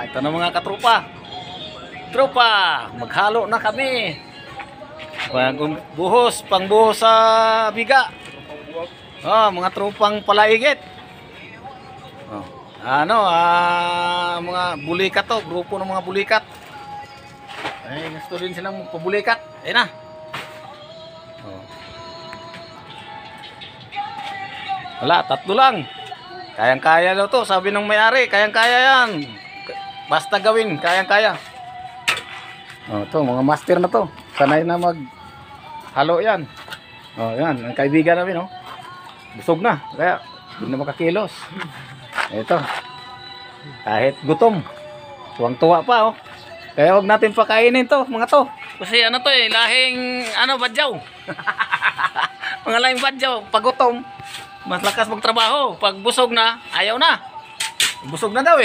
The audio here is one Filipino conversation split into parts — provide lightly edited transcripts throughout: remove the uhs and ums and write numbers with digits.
Ito na mga katropa. Tropa, maghalo na kami. Pangbuhos sa biga. Mga tropang palaigit. Mga bulikat to, grupo ng mga bulikat. Ay, gusto din silang magpabulikat. Ayun na. Wala, 3 lang. Kayang-kaya daw to, sabi ng may-ari, kayang-kaya yan. Basta gawin, kayang-kaya. To, mga master na to. Sanay na halo yan. Yan, ang kaibigan namin, busog na, kaya hindi na makakilos. Ito. Kahit gutom, tuwang-tuwa pa, Kaya huwag natin pakainin to, mga to. Kasi lahing badyaw. Mga lahing badyaw, pag gutom, mas lakas magtrabaho. Pag busog na, ayaw na. Busog na daw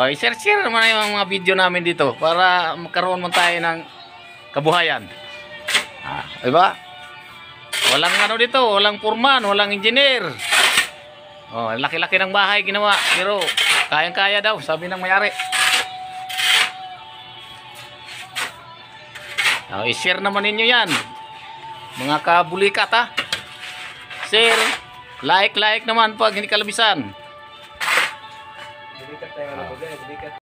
i-share naman yung mga video namin dito para magkaroon mo tayo ng kabuhayan. Diba? Walang dito, walang foreman, walang engineer. Laki-laki ng bahay ginawa, pero kayang-kaya daw, sabi ng may-ari. I-share naman ninyo yan, mga kabulikat share, like naman pag hindi kalabisan.